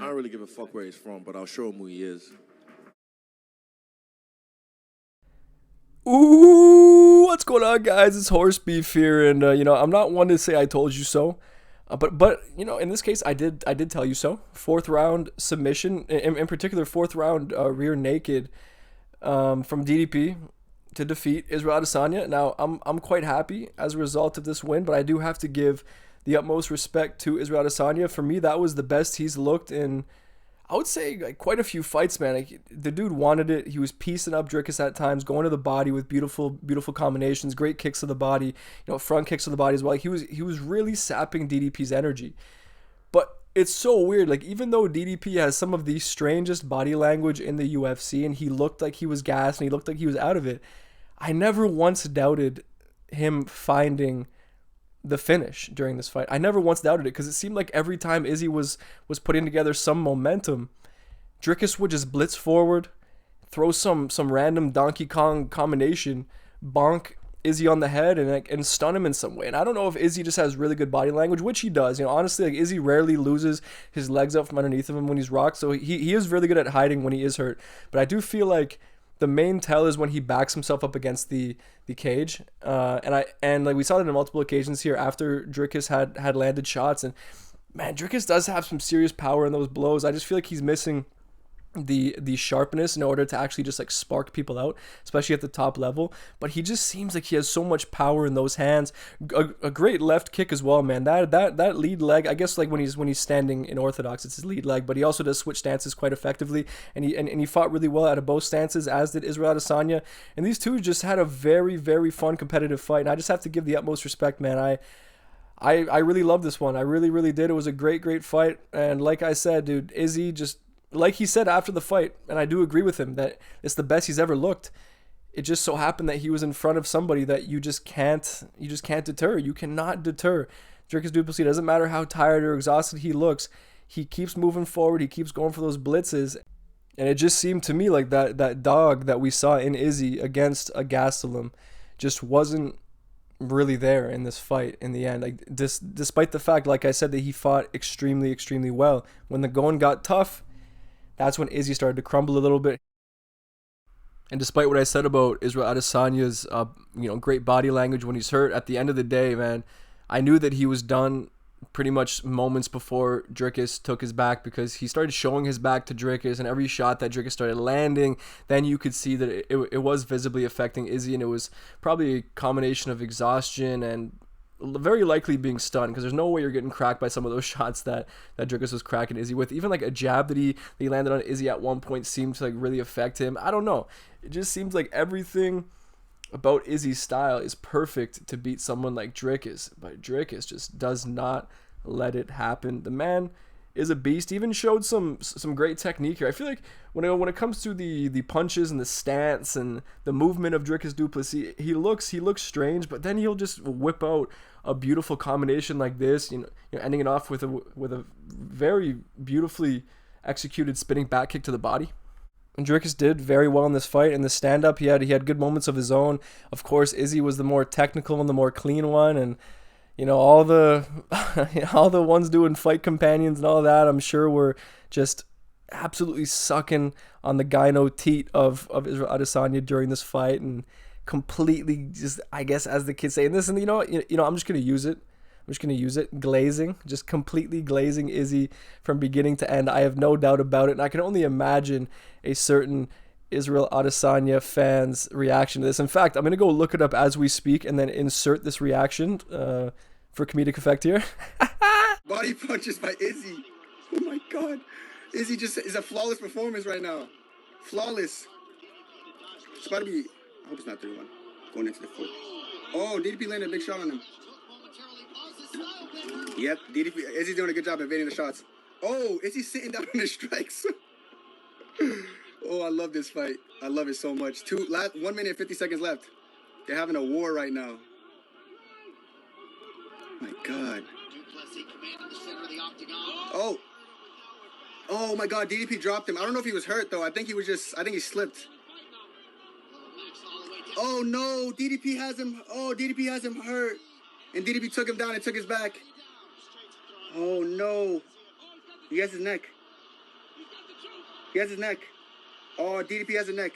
I don't really give a fuck where he's from, but I'll show him who he is. Ooh, what's going on, guys? It's Horse Beef here, and I'm not one to say I told you so, but in this case, I did tell you so. Fourth round submission, in particular, fourth round rear naked from DDP to defeat Israel Adesanya. Now, I'm quite happy as a result of this win, but I do have to give the utmost respect to Israel Adesanya. For me, that was the best he's looked in, I would say, like, quite a few fights, man. Like, the dude wanted it. He was piecing up Dricus at times, going to the body with beautiful, beautiful combinations, great kicks to the body, front kicks to the body as well. He was really sapping DDP's energy. But it's so weird. Like, even though DDP has some of the strangest body language in the UFC, and he looked like he was gassed and he looked like he was out of it, I never once doubted him finding the finish during this fight. I never once doubted it because it seemed like every time Izzy was putting together some momentum, Dricus would just blitz forward, throw some random Donkey Kong combination, bonk Izzy on the head and stun him in some way. And I don't know if Izzy just has really good body language, which he does. Honestly, like, Izzy rarely loses his legs up from underneath of him when he's rocked, so he is really good at hiding when he is hurt. But I do feel like the main tell is when he backs himself up against the cage, and like we saw it on multiple occasions here after Dricus had landed shots, and man, Dricus does have some serious power in those blows. I just feel like he's missing the sharpness in order to actually just like spark people out, especially at the top level. But he just seems like he has so much power in those hands. A great left kick as well, man. That lead leg, I guess, like when he's standing in orthodox, it's his lead leg, but he also does switch stances quite effectively, and he fought really well out of both stances, as did Israel Adesanya. And these two just had a very, very fun competitive fight, and I just have to give the utmost respect, man. I really love this one. I really, really did. It was a great, great fight. And like I said, dude, Izzy just, like he said after the fight, and I do agree with him, that it's the best he's ever looked. It just so happened that he was in front of somebody that you just can't deter. You cannot deter Dricus du Plessis. It doesn't matter how tired or exhausted he looks. He keeps moving forward. He keeps going for those blitzes. And it just seemed to me like that dog that we saw in Izzy against a Gastelum just wasn't really there in this fight in the end. Like, despite the fact, like I said, that he fought extremely, extremely well. When the going got tough, that's when Izzy started to crumble a little bit. And despite what I said about Israel Adesanya's great body language when he's hurt, at the end of the day, man, I knew that he was done pretty much moments before Dricus took his back, because he started showing his back to Dricus, and every shot that Dricus started landing, then you could see that it was visibly affecting Izzy, and it was probably a combination of exhaustion and very likely being stunned, because there's no way you're getting cracked by some of those shots that Dricus was cracking Izzy with. Even like a jab that he landed on Izzy at one point seemed to like really affect him. I don't know. It just seems like everything about Izzy's style is perfect to beat someone like Dricus, but Dricus just does not let it happen. The man is a beast. He even showed some great technique here. I feel like when it comes to the punches and the stance and the movement of Dricus du Plessis, he looks strange, but then he'll just whip out a beautiful combination like this, ending it off with a very beautifully executed spinning back kick to the body. And Dricus did very well in this fight. In the stand-up, he had good moments of his own. Of course, Izzy was the more technical and the more clean one, and all the all the ones doing fight companions and all that, I'm sure, were just absolutely sucking on the gyno teat of Israel Adesanya during this fight, and completely just, I guess, as the kids say, and this, and I'm just gonna use it. Glazing, just completely glazing Izzy from beginning to end. I have no doubt about it, and I can only imagine a certain Israel Adesanya fans' reaction to this. In fact, I'm going to go look it up as we speak and then insert this reaction for comedic effect here. Body punches by Izzy. Oh my God. Izzy just is a flawless performance right now. Flawless. It's about to be, I hope it's not 3-1. Going into the fourth. Oh, DDP landed a big shot on him. Yep, DDP. Izzy's doing a good job evading the shots. Oh, Izzy's sitting down on his strikes. Oh, I love this fight. I love it so much. 1 minute and 50 seconds left. They're having a war right now. My God. Oh. Oh my God, DDP dropped him. I don't know if he was hurt though. I think he slipped. Oh no, DDP has him. Oh, DDP has him hurt. And DDP took him down and took his back. Oh no. He has his neck. He has his neck. Oh, DDP has a neck.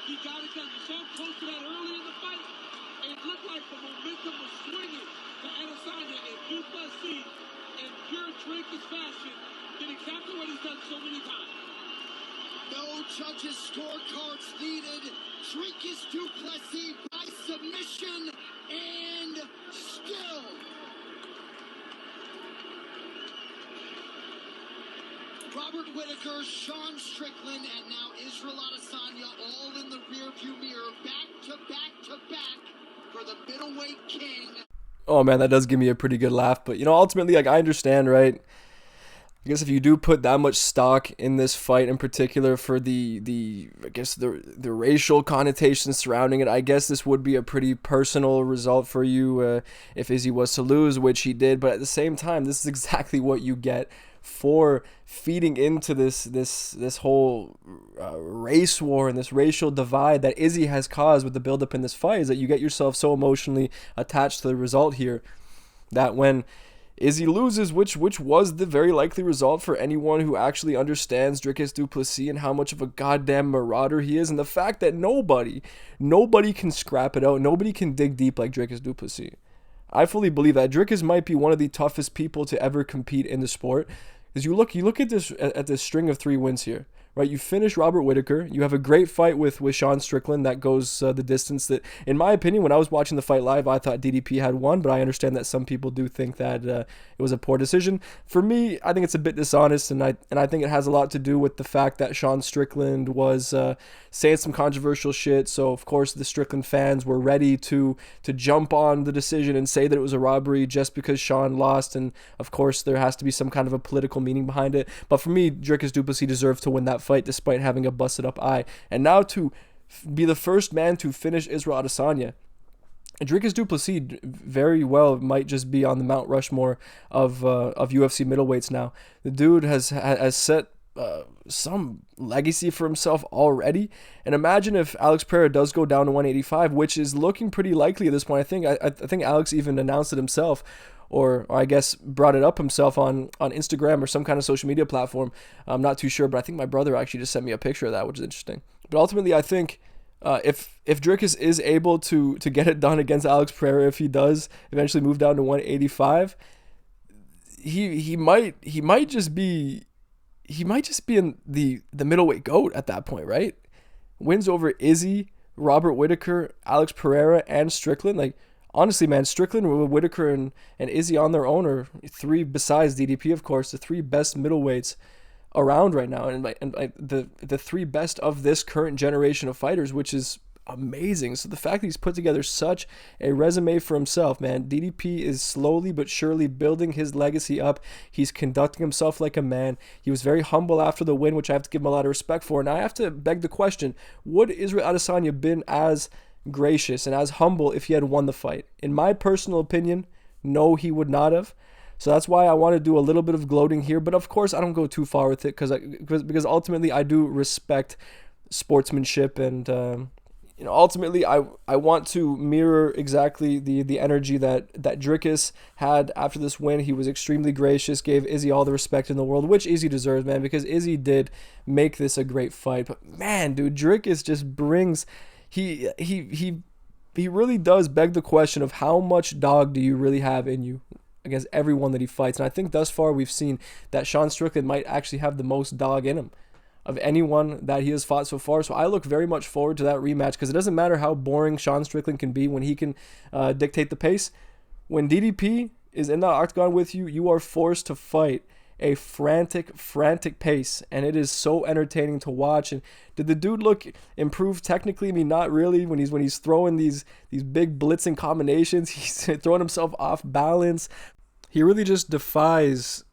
He got it done. You saw him close to that early in the fight. And it looked like the momentum was swinging to Adesanya, and Duplessis, in pure Dricus fashion, did exactly what he's done so many times. No judges' scorecards needed. Dricus Duplessis by submission and still. Robert Whittaker, Sean Strickland, and now Israel Adesanya all in the rearview mirror, back to back to back for the middleweight king. Oh man, that does give me a pretty good laugh. But ultimately, like, I understand, right? I guess if you do put that much stock in this fight in particular for the racial connotations surrounding it, I guess this would be a pretty personal result for you if Izzy was to lose, which he did. But at the same time, this is exactly what you get for feeding into this whole race war and this racial divide that Izzy has caused with the buildup in this fight, is that you get yourself so emotionally attached to the result here that when Izzy loses, which was the very likely result for anyone who actually understands Dricus Duplessis and how much of a goddamn marauder he is, and the fact that nobody can scrap it out, nobody can dig deep like Dricus Duplessis. I fully believe that Dricus might be one of the toughest people to ever compete in the sport. Because you look at this string of 3 wins here, right? You finish Robert Whittaker. You have a great fight with Sean Strickland that goes the distance. That, in my opinion, when I was watching the fight live, I thought DDP had won, but I understand that some people do think that it was a poor decision. For me, I think it's a bit dishonest, and I think it has a lot to do with the fact that Sean Strickland was saying some controversial shit. So of course the Strickland fans were ready to jump on the decision and say that it was a robbery just because Sean lost, and of course there has to be some kind of a political meaning behind it. But for me, Dricus Duplessis deserved to win that fight despite having a busted up eye. And now to be the first man to finish Israel Adesanya, Dricus Duplessis very well might just be on the Mount Rushmore of UFC middleweights now. The dude has set some legacy for himself already. And imagine if Alex Pereira does go down to 185, which is looking pretty likely at this point. I think Alex even announced it himself, or I guess brought it up himself on Instagram or some kind of social media platform. I'm not too sure, but I think my brother actually just sent me a picture of that, which is interesting. But ultimately, I think if Dricus is able to get it done against Alex Pereira, if he does eventually move down to 185, he might just be in the middleweight GOAT at that point, right? Wins over Izzy, Robert Whittaker, Alex Pereira, and Strickland. Like, honestly, man, Strickland, Whittaker, and Izzy on their own are 3, besides DDP, of course, the 3 best middleweights around right now, and the 3 best of this current generation of fighters, which is amazing. So the fact that he's put together such a resume for himself, man, DDP is slowly but surely building his legacy up. He's conducting himself like a man. He was very humble after the win, which I have to give him a lot of respect for. And I have to beg the question, would Israel Adesanya been as gracious and as humble if he had won the fight? In my personal opinion, no, he would not have. So that's why I want to do a little bit of gloating here, but of course I don't go too far with it because ultimately I do respect sportsmanship, and ultimately I want to mirror exactly the energy that Dricus had after this win. He was extremely gracious, gave Izzy all the respect in the world, which Izzy deserves, man, because Izzy did make this a great fight. But man, dude, Dricus just brings he really does beg the question of how much dog do you really have in you against everyone that he fights. And I think thus far we've seen that Sean Strickland might actually have the most dog in him of anyone that he has fought so far. So I look very much forward to that rematch, because it doesn't matter how boring Sean Strickland can be when he can dictate the pace. When DDP is in the octagon with you, you are forced to fight a frantic pace, and it is so entertaining to watch. And did the dude look improved technically? I mean, not really. When he's throwing these big blitzing combinations, he's throwing himself off balance. He really just defies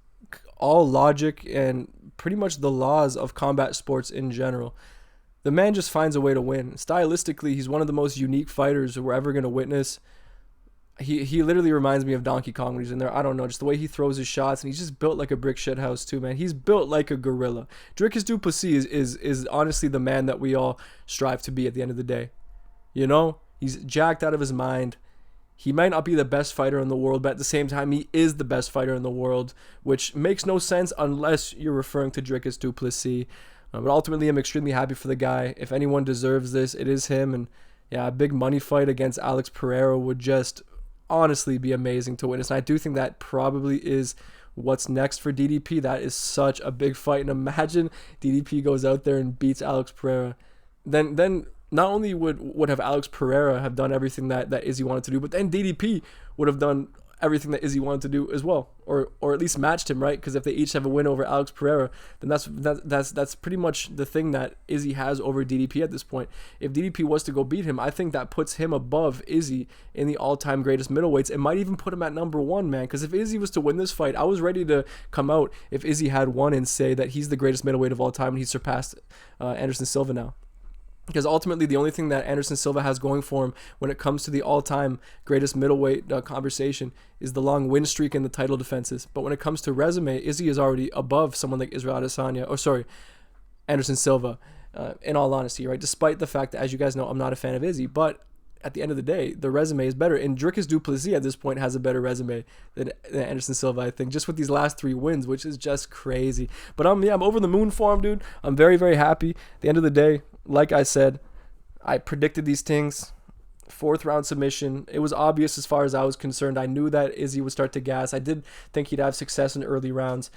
all logic and pretty much the laws of combat sports in general. The man just finds a way to win. Stylistically, he's one of the most unique fighters we're ever going to witness. He literally reminds me of Donkey Kong when he's in there. I don't know, just the way he throws his shots, and he's just built like a brick shit house too, man. He's built like a gorilla. Dricus du Plessis is honestly the man that we all strive to be at the end of the day. You know, he's jacked out of his mind. He might not be the best fighter in the world, but at the same time, he is the best fighter in the world, which makes no sense unless you're referring to Dricus du Plessis. But ultimately, I'm extremely happy for the guy. If anyone deserves this, it is him. And yeah, a big money fight against Alex Pereira would just honestly be amazing to witness. And I do think that probably is what's next for DDP. That is such a big fight. And imagine DDP goes out there and beats Alex Pereira. Then not only would have Alex Pereira have done everything that Izzy wanted to do, but then DDP would have done everything that Izzy wanted to do as well, or at least matched him, right? Because if they each have a win over Alex Pereira, then that's pretty much the thing that Izzy has over DDP at this point. If DDP was to go beat him, I think that puts him above Izzy in the all-time greatest middleweights. It might even put him at number 1, man. Because if Izzy was to win this fight, I was ready to come out if Izzy had won and say that he's the greatest middleweight of all time and he's surpassed Anderson Silva now. Because ultimately, the only thing that Anderson Silva has going for him when it comes to the all-time greatest middleweight conversation is the long win streak and the title defenses. But when it comes to resume, Izzy is already above someone like Anderson Silva, in all honesty, right? Despite the fact that, as you guys know, I'm not a fan of Izzy, but at the end of the day, the resume is better. And Dricus du Plessis at this point has a better resume than Anderson Silva, I think, just with these last 3 wins, which is just crazy. But I'm over the moon for him, dude. I'm very, very happy. At the end of the day, like I said, I predicted these things. 4th round submission. It was obvious as far as I was concerned. I knew that Izzy would start to gas. I did think he'd have success in early rounds.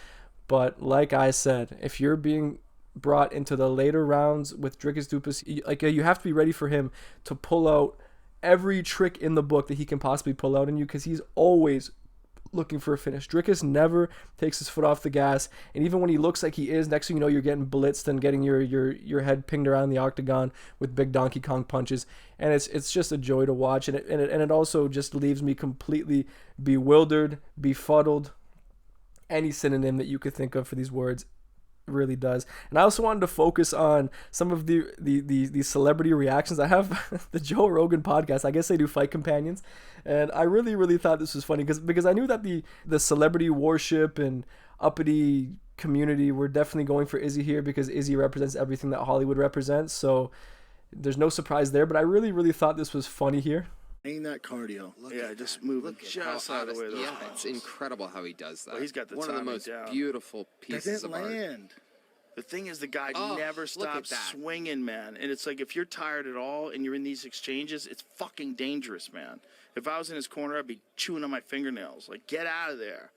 But like I said, if you're being brought into the later rounds with Dricus du Plessis, you have to be ready for him to pull out every trick in the book that he can possibly pull out in you, because he's always looking for a finish. Dricus never takes his foot off the gas, and even when he looks like he is, next thing you know, you're getting blitzed and getting your head pinged around the octagon with big Donkey Kong punches, and it's just a joy to watch, and it also just leaves me completely bewildered, befuddled. Any synonym that you could think of for these words really does. And I also wanted to focus on some of the celebrity reactions. I have the Joe Rogan podcast. I guess they do Fight Companions, and I really thought this was funny because I knew that the celebrity worship and uppity community were definitely going for Izzy here, because Izzy represents everything that Hollywood represents, so there's no surprise there. But I really thought this was funny here. Ain't that cardio? Just move just out of the way. Yeah, it's incredible how he does that. Well, he's got the one of the most beautiful pieces of art. The thing is, the guy never stops swinging, man. And it's like, if you're tired at all and you're in these exchanges, it's fucking dangerous, man. If I was in his corner, I'd be chewing on my fingernails. Like, get out of there.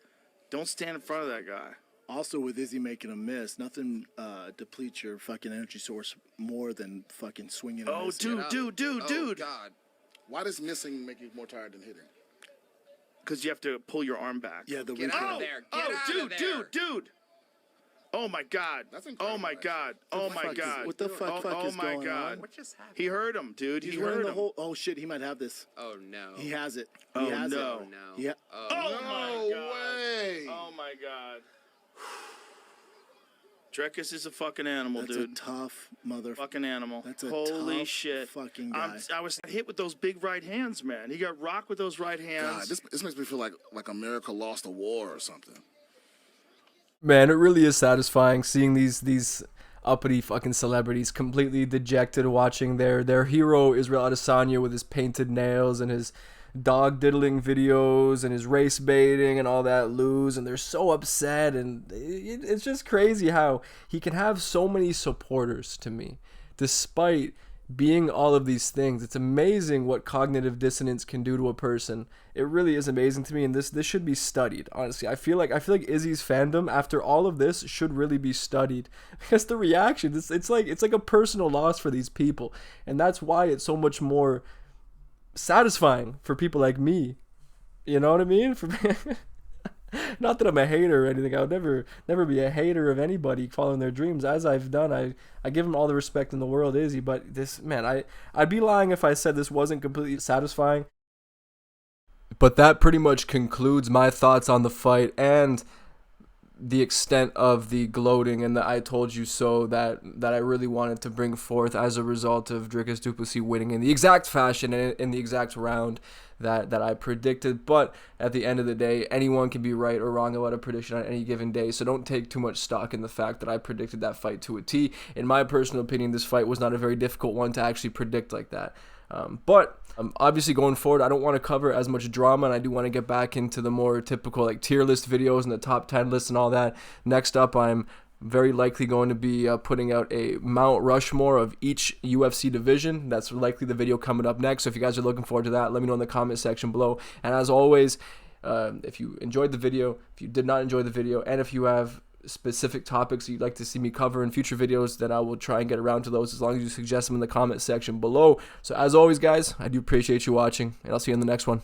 Don't stand in front of that guy. Also, with Izzy making a miss, nothing depletes your fucking energy source more than fucking swinging a miss. Dude. Oh, God. Why does missing make you more tired than hitting? Because you have to pull your arm back. Yeah, the Get out of there. Get out of there. Dude. Oh my God. That's incredible. Oh my God. Oh my God. What the fuck is going on? What just happened? He heard him, dude. He's He wearing heard the him. whole. Oh shit, he might have this. Oh, no. He has it. Oh, He has no. it. Oh, no. Yeah. Oh my God. way. Oh my God. Dricus is a fucking animal, That's dude. a tough motherfucker. Fucking animal. That's a Holy tough shit. fucking guy. I was hit with those big right hands, man. He got rocked with those right hands. God, this makes me feel like America lost a war or something. Man, it really is satisfying seeing these uppity fucking celebrities completely dejected, watching their hero Israel Adesanya with his painted nails and his dog diddling videos and his race baiting and all that lose, and they're so upset, and it's just crazy how he can have so many supporters to me despite being all of these things. It's amazing what cognitive dissonance can do to a person. It really is amazing to me, and this should be studied. Honestly, I feel like Izzy's fandom after all of this should really be studied, because the reaction, it's like a personal loss for these people, and that's why it's so much more satisfying for people like me. You know what I mean? For not that I'm a hater or anything. I would never be a hater of anybody following their dreams, as I've done. I give him all the respect in the world, Izzy. But this, man, I'd be lying if I said this wasn't completely satisfying. But that pretty much concludes my thoughts on the fight and the extent of the gloating and the I told you so that I really wanted to bring forth as a result of Dricus du Plessis winning in the exact fashion and in the exact round that I predicted. But at the end of the day, anyone can be right or wrong about a prediction on any given day, so don't take too much stock in the fact that I predicted that fight to a T. In my personal opinion, this fight was not a very difficult one to actually predict like that. But obviously going forward, I don't want to cover as much drama, and I do want to get back into the more typical like tier list videos and the top 10 lists and all that. Next up, I'm very likely going to be putting out a Mount Rushmore of each UFC division. That's likely the video coming up next. So if you guys are looking forward to that, let me know in the comment section below. And as always, if you enjoyed the video, if you did not enjoy the video, and if you have specific topics you'd like to see me cover in future videos, then I will try and get around to those as long as you suggest them in the comment section below. So as always, guys, I do appreciate you watching, and I'll see you in the next one.